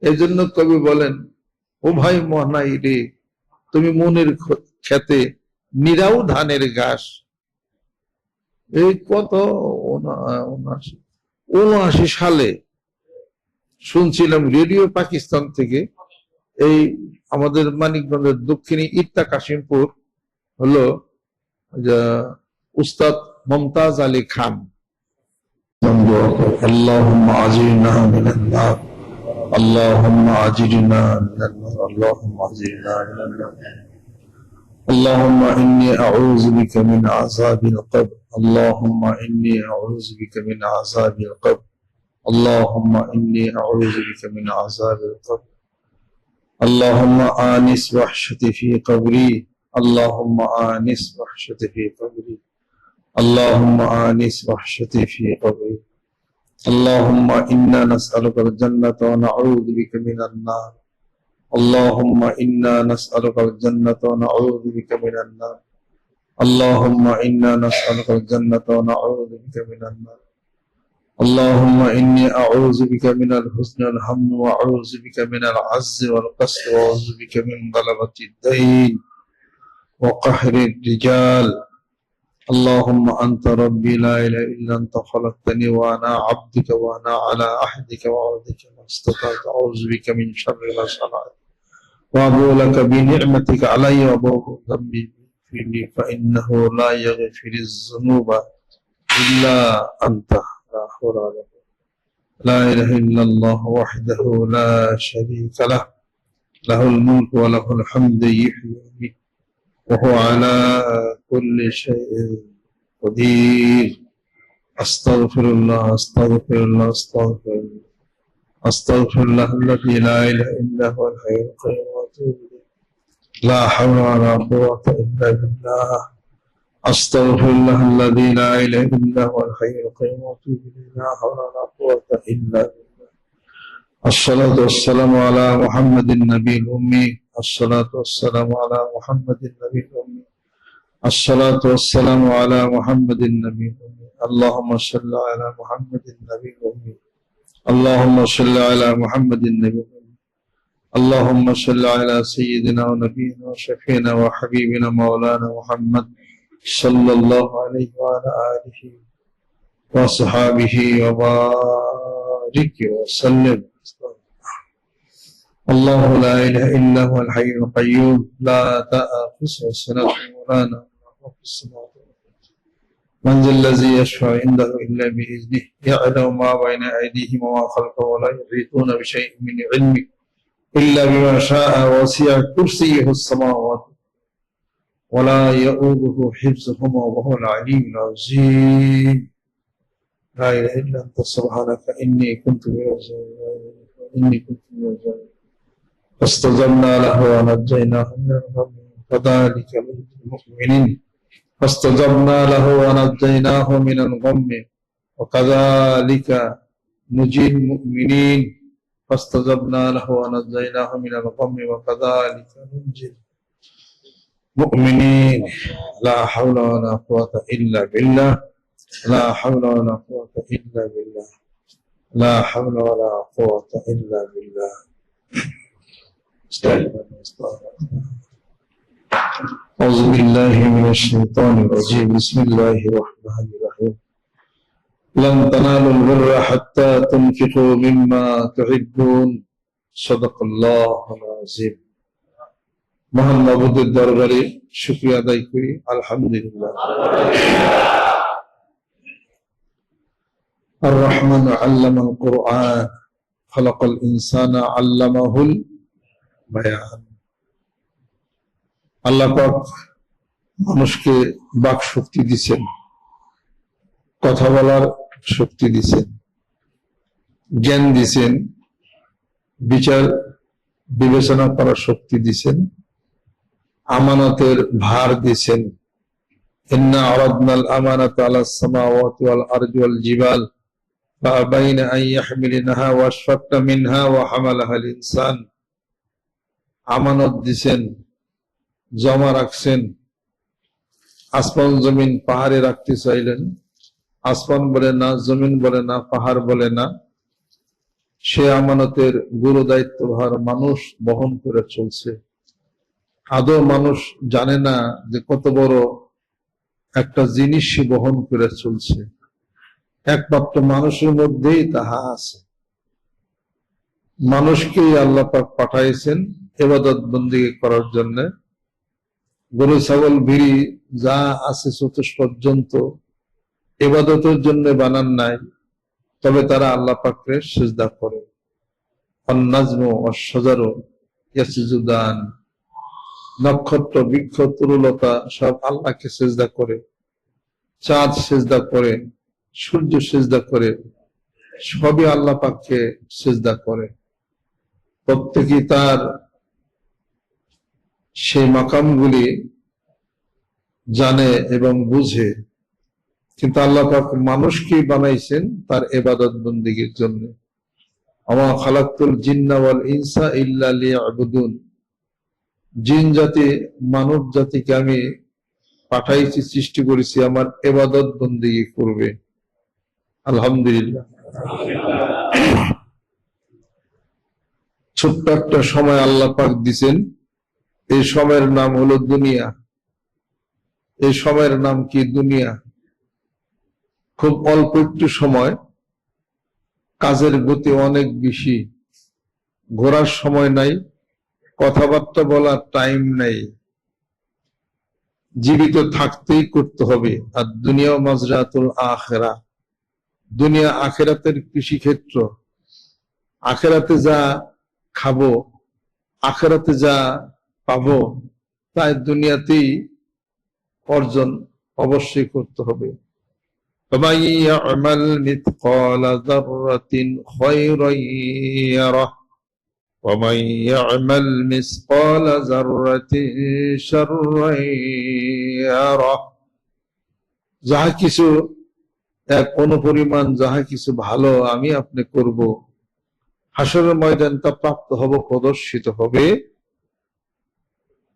এই জন্য কবি বলেন, ও ভাই মনাই রে, তুমি মনের খেতে নিরাও ধানের ঘাস। এই কত 79 সালে শুনছিলাম রেডিও পাকিস্তান থেকে, এই আমাদের মানিকগঞ্জের দক্ষিণে ইট্টা কাশিমপুর হলো উস্তাদ মমতাজ আলী খান। আল্লাহুম্মা আজিরনা মিনান নার, আল্লাহুম্মা আজিরনা মিনান নার, আল্লাহুম্মা আজিরনা মিনান নার, আল্লাহুম্মা ইন্নী আউযু বিকা মিন আযাবিল কবর, আল্লাহুম্মা ইন্নী আউযু বিকা মিন আযাবিল কবর, আল্লাহুম্মা ইন্নী আউযু বিকা মিন আযাবিল কবর, আল্লাহুম্মা আনিস ওয়াহশাতি ফি কবরি, আল্লাহুম্মা আনিস ওয়াহশাতি ফি কবরি, اللهم آنس وحشتي في قبري، اللهم إنا نسألك الجنة ونعوذ بك من النار، اللهم إنا نسألك الجنة ونعوذ بك من النار، اللهم إنا نسألك الجنة ونعوذ بك من النار، اللهم إني أعوذ بك من الحزن والهم، وأعوذ بك من العجز والكسل، وأعوذ بك من غلبة الدين وقهر الرجال، اللهم أنت ربي لا إله إلا أنت خلقتني وأنا عبدك وأنا على عهدك ووعدك ما استطعت، أعوذ بك من شر ما صنعت، وأبوء لك بنعمتك علي وأبوء بذنبي فيني، فإنه لا يغفر الذنوب إلا أنت، لا حول ولا قوة، لا إله إلا الله وحده لا شريك له، له الملك وله الحمد يحيي ويميت وهو على كل شيء قدير، أستغفر الله أستغفر الله أستغفر الله أستغفر الله الذي لا إله إلا هو الحي القيوم وأتوب إليه، لا حول ولا قوة إلا بالله، أستغفر الله الذي لا إله إلا هو الحي القيوم وأتوب إليه، لا حول ولا قوة إلا بالله. الصلاة والسلام على محمد النبي الأمي، الصلاة والسلام على محمد النبي الأمي، الصلاة والسلام على محمد النبي الأمي، اللهم صل على محمد النبي الأمي، اللهم صل على محمد النبي الأمي، اللهم صل على سيدنا ونبينا وشفينا وحبيبنا مولانا محمد صلى الله عليه وعلى آله وصحابه وبارك وسلم. الله لا إله إلا هو الحي القيوم، لا تأخذه سنة ولا نوم له في السماوات والأرض، من ذا الذي يشفع عنده إلا بإذنه، يعلم ما بين أيديهم وما خلفهم ولا يحيطون بشيء من علمه إلا بما شاء، وسع كرسيه السماوات ولا يؤوده حفظهما وهو العلي العظيم. لا إله إلا أنت سبحانك إني كنت من الظالمين. فاستجبنا له ونجيناه من الغم، كذلك نجزي المؤمنين، فاستجبنا له ونجيناه من الغم وكذلك نجزي المؤمنين، فاستجبنا له ونجيناه من الغم وكذلك نجزي المؤمنين. لا حول ولا قوة إلا بالله، لا حول ولا قوة إلا بالله، لا حول ولا قوة إلا بالله. أعوذ بالله من الشيطان الرجيم، بسم الله الرحمن الرحيم. لن تنالوا البر حتى تنفقوا مما تحبون، صدق الله العظيم. মহান মাবুদের দরবারে শুকরিয়া আদায় করি, আলহামদুলিল্লাহ। আর রহমান আল্লামাল কুরআন, খালাকাল ইনসানা আল্লামাহুল বায়ান। আল্লাহ পাক মানুষকে বাক শক্তি দিয়েছেন, কথা বলার শক্তি দিয়েছেন, জ্ঞান দিয়েছেন, বিচার বিবেচনা করার শক্তি দিয়েছেন, আমানতের ভার দিয়েছেন। ইন্না আরাদনাল আমানাতা আলাস সামাওয়াতি ওয়াল আরদি ওয়াল জিবাল ফাআবাইনা আন ইয়াহমিলনাহা ওয়াশফাকনা মিনহা ওয়া হামালাহাল ইনসান। আমানত দিছেন, জমা রাখছেন। আসমান জমিন পাহাড়ে রাখতে চাইলেন, আসমান বলে না, জমিন বলে না, পাহাড় বলে না। সে আমানতের গুরু দায়িত্বভার মানুষ বহন করে চলছে। আদৌ মানুষ জানে না যে কত বড় একটা জিনিস সে বহন করে চলছে। একমাত্র মানুষের মধ্যেই তাহা আছে। মানুষকেই আল্লাহ পাক পাঠাইছেন ইবাদত বন্দেগী করার জন্য। গরু ছাগল ভিড়ি যা আছে চতুষ্পর্যন্ত ইবাদতের জন্য বানান নাই, তবে তারা আল্লাহ পাককে সিজদা করে। অন্নাজমু অশজারু ইয়াসজুদান, নক্ষত্র বৃক্ষ তরুলতা সব আল্লাহকে সিজদা করে। চাঁদ সিজদা করে, সূর্য সিজদা করে, সবই আল্লাহ পাককে সিজদা করে। প্রত্যেকেই তার সেই মাকামগুলি জানে এবং বুঝে, কিন্তু আল্লাহ পাক মানুষকেই বানাইছেন তার ইবাদত বন্দেগীর জন্য। আমা খালাকতুল জিন্না ওয়াল ইনসা ইল্লা লিয়াবুদুন, জিন জাতি মানব জাতিকে আমি পাঠাইছি, সৃষ্টি করেছি আমার ইবাদত বন্দেগী করবে। আলহামদুলিল্লাহ। ছোট্ট একটা সময় আল্লাহ পাক দিছেন, এই সময়ের নাম হলো দুনিয়া। এই সময়ের নাম কি? দুনিয়া। খুব অল্প একটু সময়, কাজের গতি অনেক বেশি, ঘোরার সময় নাই, কথাবার্তা বলার টাইম নাই, জীবিত থাকতেই করতে হবে। আর দুনিয়া মাজরাতুল আখিরা, দুনিয়া আখিরাতের কৃষিক্ষেত্র। আখিরাতে যা খাবো, আখিরাতে যা পাবো, তাই দুনিয়াতেই অর্জন অবশ্যই করতে হবে। فمن يعمل مثقال ذرة خيرا يره ومن يعمل مثقال ذرة شرا يره। যাহা কিছু এক অনুপরিমাণ যাহা কিছু ভালো আমি আপনি করব, হাসরের ময়দান তা প্রাপ্ত হব, প্রদর্শিত হবে।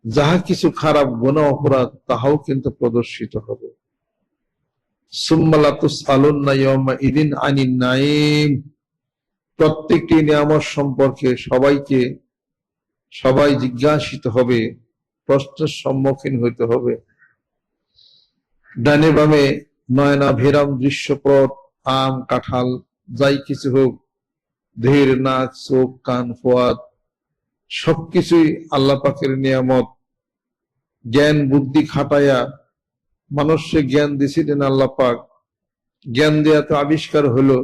যাহা কিছু খারাপ গুনাহ অপরাধ তাহাও কিন্তু প্রদর্শিত হবে। সুম্মা লা তুসআলুন্না ইয়াওমা ইযিন আনিন নাঈম, প্রত্যেকটি নিয়ামত সম্পর্কে সবাই জিজ্ঞাসিত হবে, প্রশ্নের সম্মুখীন হইতে হবে। ডানে বামে নয়নাভিরাম দৃশ্যপট, আম কাঁঠাল যাই কিছু হোক, ধীর নাক চোখ কান ফোয়াদ সবকিছুই আল্লাহ পাকের নিয়ামত। জ্ঞান বুদ্ধি খাটাইয়া মানুষকে জ্ঞান দিছিলেন আল্লাহ পাক। জ্ঞান দেয়া তো আবিষ্কার হলো,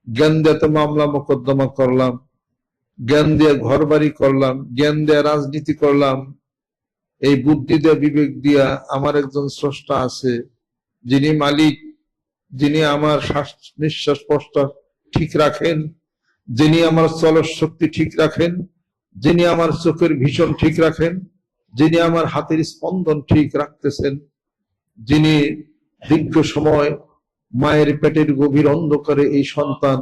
জ্ঞান দেয়া তো মামলা মোকদ্দমা করলাম, জ্ঞান দেয়া ঘর বাড়ি করলাম, জ্ঞান দেয়া রাজনীতি করলাম। এই বুদ্ধি দেয়া বিবেক দিয়া আমার একজন স্রষ্টা আছে, যিনি মালিক, যিনি আমার শ্বাস নিঃশ্বাস প্রশ্বাস ঠিক রাখেন, যিনি আমার চলস শক্তি ঠিক রাখেন, যিনি আমার চোখের ভীষণ ঠিক রাখেন, যিনি আমার হাতের স্পন্দন ঠিক রাখতেছেন, যিনি দীর্ঘ সময় মায়ের পেটের গভীর অন্ধকারে এই সন্তান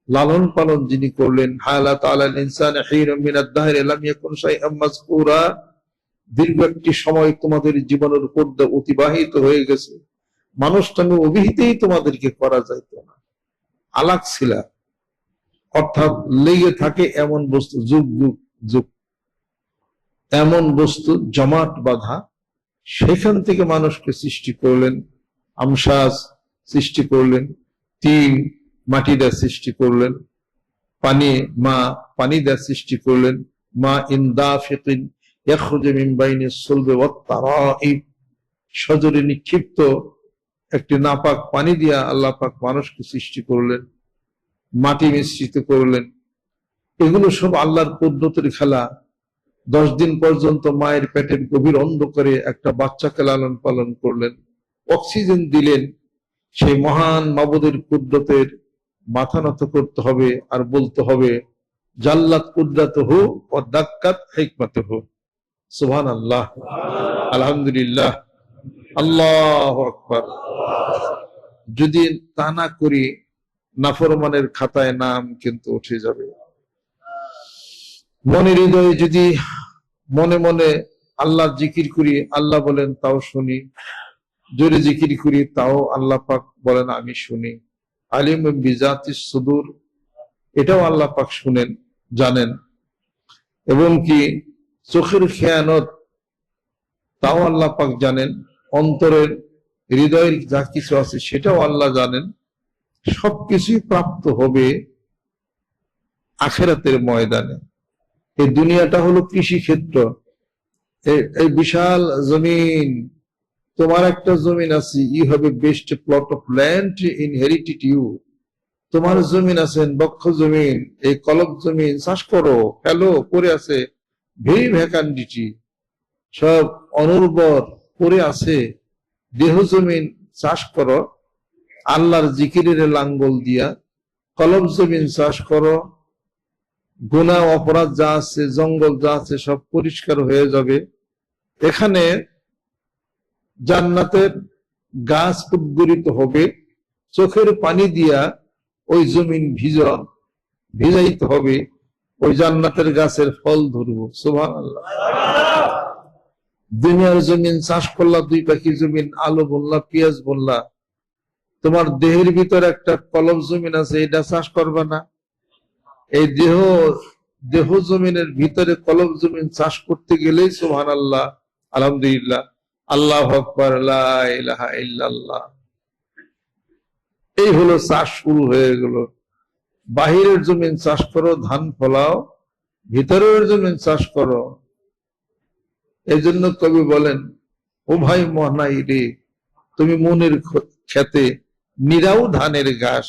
লালন পালন যিনি করলেন। হালাত আলাল ইনসান হিরুম মিনাদ দাহরি লাম ইয়াকুন শাইআম মাযকুরা, দীর্ঘ একটি সময় তোমাদের জীবনের উপর দিয়ে অতিবাহিত হয়ে গেছে, মানুষটাকে অভিহিতেই তোমাদেরকে করা যাইত না। আলাক ছিল, অর্থাৎ লেগে থাকে এমন বস্তু, যুগ যুগ যুগ এমন বস্তু জমাট বাঁধা, সেখান থেকে মানুষকে সৃষ্টি করলেন। আমসাজ সৃষ্টি করলেন, তিন মাটি দিয়ে সৃষ্টি করলেন, পানি মা পানি দিয়ে সৃষ্টি করলেন, মা ইনদাফিকিন ইয়াখরুজু মিন বাইনিস সুলবি ওয়াত তারাইব, সজরে নিক্ষিপ্ত একটি নাপাক পানি দিয়া আল্লাহ পাক মানুষকে সৃষ্টি করলেন, মাটি মিশ্রিত করলেন। এগুলো সব আল্লাহর কুদরতের খেলা। 10 দিন পর্যন্ত মায়ের পেটের গভীর অন্ধকারে একটা বাচ্চাকে লালন পালন করলেন, অক্সিজেন দিলেন। সেই মহান মাবুদের কুদরতের মাথা নত করতে হবে আর বলতে হবে, জাল্লাত কুদরাতুহু ওয়া দাক্কাত হিকমাতুহু। সুবহানাল্লাহ, আলহামদুলিল্লাহ, আল্লাহু আকবার। যদি তা না করি, নাফরমানের খাতায় নাম কিন্তু উঠে যাবে। মনের হৃদয়ে যদি মনে মনে আল্লাহ জিকির করি, আল্লাহ বলেন তাও শুনি, জোরে জিকির করি তাও আল্লাহ পাক বলেন আমি শুনি। আলিম বিজাতিস সুদূর, এটাও আল্লাহ পাক শুনেন, জানেন। এবং কি চোখের খেয়ানত, তাও আল্লাহ পাক জানেন। অন্তরের, হৃদয়ের যা কিছু আছে সেটাও আল্লাহ জানেন। সবকিছুই প্রাপ্ত হবে আখিরাতের ময়দানে। এই দুনিয়াটা হলো কৃষি ক্ষেত্র। এই বিশাল জমিন, তোমার একটা জমিন আছে, you have a best plot of land inherited you. তোমার জমিন আছেন, বক্ষ জমিন, এই কলব জমিন, চাষ করো, ফেলো, পরে আছে, ভেরি ভ্যাকান্ডিটি, সব অনুর্বর পরে আছে। দেহ জমিন চাষ করো আল্লাহর জিকিরের লাঙ্গল দিয়া, কলব জমিন চাষ করো, গুনাহ অপরাধ যা আছে, জঙ্গল যা আছে সব পরিষ্কার হয়ে যাবে। এখানে জান্নাতের গাছ উদ্গরিত হবে, চোখের পানি দিয়া ওই জমিন ভিজাইতে হবে, ওই জান্নাতের গাছের ফল ধরবো। সুবহানাল্লাহ। দুনিয়ার জমিন চাষ করলা, 2 পাখি জমিন, আলু বললা, পেঁয়াজ বললা, তোমার দেহের ভিতর একটা কলব জমিন আছে, এটা চাষ করবা না? এই দেহ জমিনের ভিতরে কলব জমিন চাষ করতে গেলেই সুবহানাল্লাহ, আলহামদুলিল্লাহ, আল্লাহু আকবার, লা ইলাহা ইল্লাল্লাহ, এই হলো চাষ শুরু হয়ে গেল। বাহিরের জমিন চাষ করো, ধান ফলাও, ভিতরের জমিন চাষ করো। এই জন্য কবি বলেন, ও ভাই মহানাই রে, তুমি মনের খেতে নিরাও ধানের ঘাস।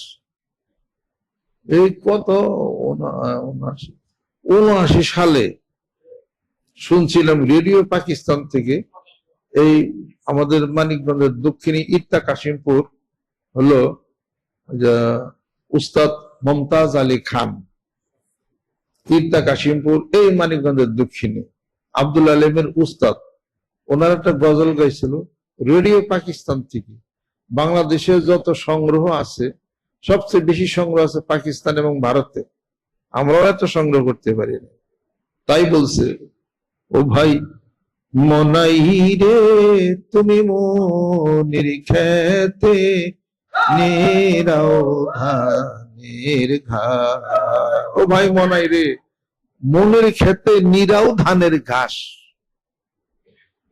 এই কত 79 সালে শুনছিলাম রেডিও পাকিস্তান থেকে, এই আমাদের মানিকগঞ্জের দক্ষিণে ইট্টা কাশিমপুর হলো উস্তাদ মমতাজ আলী খান, ইট্টা কাশিমপুর, এই মানিকগঞ্জের দক্ষিণে, আব্দুল আলিমের উস্তাদ, ওনার একটা গজল গাইছিল রেডিও পাকিস্তান থেকে। বাংলাদেশের যত সংগ্রহ আছে, সবচেয়ে বেশি সংগ্রহ আছে পাকিস্তান এবং ভারতে, আমরাও এত সংগ্রহ করতে পারি না। তাই বলছে, ও ভাই মনাই রে, তুমি মনের খেতে নিরাও ধানের ঘাস। ও ভাই মনাই রে, মনের খেতে নিরাও ধানের ঘাস।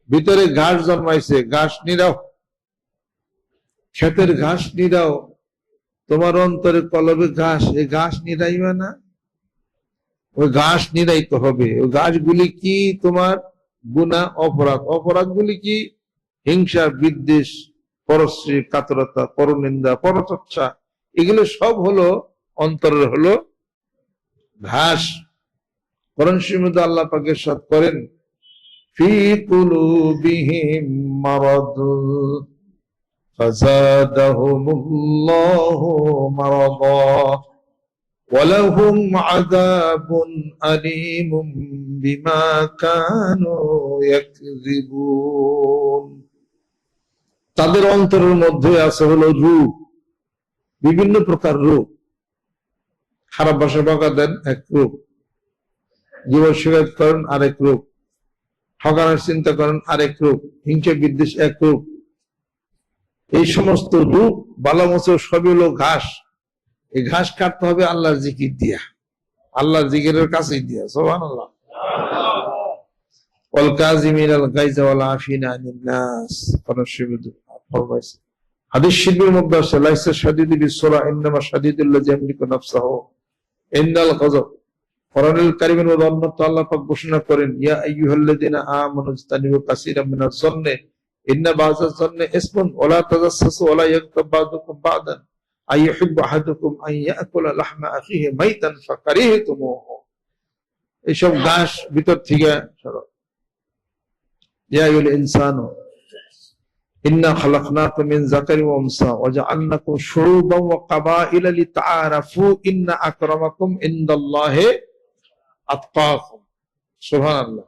ভিতরে ঘাস জন্মাইছে, ঘাস নিরাও, ক্ষেতের ঘাস নিরাও। তোমার অন্তরে কলবে ঘাস, এই ঘাস নিরাইবে না? ওই ঘাস নিরাইতে হবে। ওই ঘাসগুলি কি? তোমার গুনাহ, অপরাধ। অপরাধগুলি কি? হিংসা, বিদ্বেষ, পরশ্রী, কাতরতা, পরনিন্দা, পরচর্চা, এগুলো সব হলো অন্তরের হলো ঘাস। কোরআন শরীফে আল্লাহ পাক ইরশাদ করেন, ফি কুলুবিহিম মারাদ ফাযাদাহুমুল্লাহু মারাদা ওয়ালাহুম আযাবুন আলীমুম বিমা কানু ইয়াকযিবুন। তাদের অন্তরের মধ্যে আছে হলো রূপ, বিভিন্ন প্রকার রূপ। খারাপ ভাষা বকা দেন এক রূপ, জীবন শিকায়ত করেন আরেক রূপ, ঠকানোর চিন্তা করেন আরেক রূপ, হিংসা বিদ্বেষ এক রূপ। এই সমস্ত রূপ বালামসে সবই হলো ঘাস। এই ঘাস কাটতে হবে আল্লাহর জিকির দিয়া, আল্লাহর জিকিরের কাছেই দিয়া। সুবহানাল্লাহ। ওয়াল কাযিমিনাল গায়যা ওয়াল আফিনা আনিন নাস। হাদিস শরীফের মধ্যে আছে, লাইসা শাদীদু বিসরা ইন্নামা শাদীদুল্লাযী ইয়ামলিকু নাফসাহু ইনদাল গযব। কোরআনুল কারীমের মধ্যে অন্যত্র আল্লাহ পাক ঘোষণা করেন, ইয়া আইয়ুহাল্লাযীনা আমানু ইজতানিবু কাসীরাম মিনাজ যন্নি ইন্না বাযাজ যন্নি ইসমুন ওয়া লা তাজাসসাসু ওয়া লা ইয়াগতাব বাযুকুম বা'দান আইয়ুহিব্বু আহাদুকুম আন ইয়াকুলা লাহমা আখিহি মাইতান ফাকারিহতুমুহু। এইসব ঘাস ভিতর থেকে সরো। ইয়া আইয়ুল ইনসানু ইন্না খালাকনাকুম মিন যাকারিন ওয়া উনসা ওয়া জাআলনাকুম শুউবান ওয়া কাবাইলা লিতাআরাফু ইন্না আকরামাকুম ইনদাল্লাহি আতকাকুম। সুবহানাল্লাহ।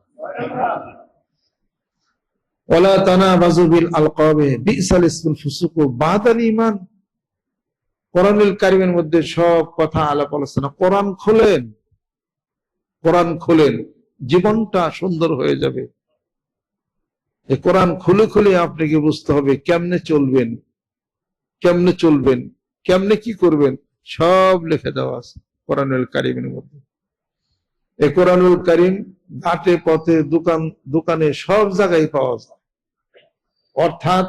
ওয়ালা তানাবাযু বিল আলকাবি বিসাল ইসমুল ফুসুকু বাদাল ঈমান। কোরআনুল কারীমের মধ্যে সব কথা আলাপ আলোচনা। কোরআন খোলেন, কোরআন খোলেন, জীবনটা সুন্দর হয়ে যাবে। এই কোরআন খুলে খুলে আপনাকে বুঝতে হবে কেমনে চলবেন, কেমনে চলবেন, কেমনে কি করবেন, সব লিখে দেওয়া আছে। কোরআনুল কারীমের মধ্যে। এই কোরআনুল কারীম ঘাটে পথে দোকানে সব জায়গায় পাওয়া যায়। অর্থাৎ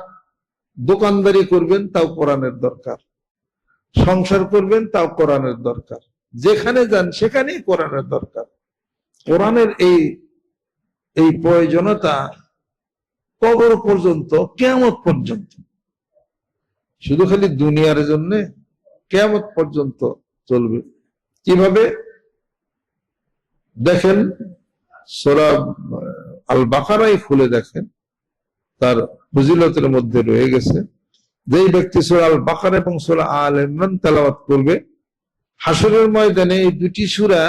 দোকানদারি করবেন তাও কোরআনের দরকার, সংসার করবেন তাও কোরআনের দরকার, যেখানে যান সেখানেই কোরআনের দরকার। কোরআনের এই প্রয়োজনীয়তা কবর পর্যন্ত, কিয়ামত পর্যন্ত, শুধু খালি দুনিয়ার জন্য, কিয়ামত পর্যন্ত চলবে। কিভাবে দেখেন, সূরা আল বাকারায় খুলে দেখেন, তার ফজিলতের মধ্যে রয়ে গেছে, যেই ব্যক্তি সূরা আল বাকারা এবং সূরা আল ইমরান তেলাওয়াত করবে, হাসরের ময়দানে এই দুটি সূরা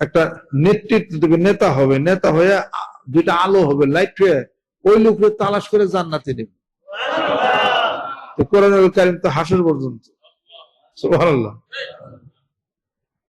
একটা নেতৃত্ব দেবে, নেতা হবে, নেতা হয়ে দুইটা আলো হবে, লাইট হয়ে ওই লোককে তালাশ করে জান্নাতে নেবে। তো কোরআনুল কারীম তো হাসর পর্যন্ত। সুবহানাল্লাহ।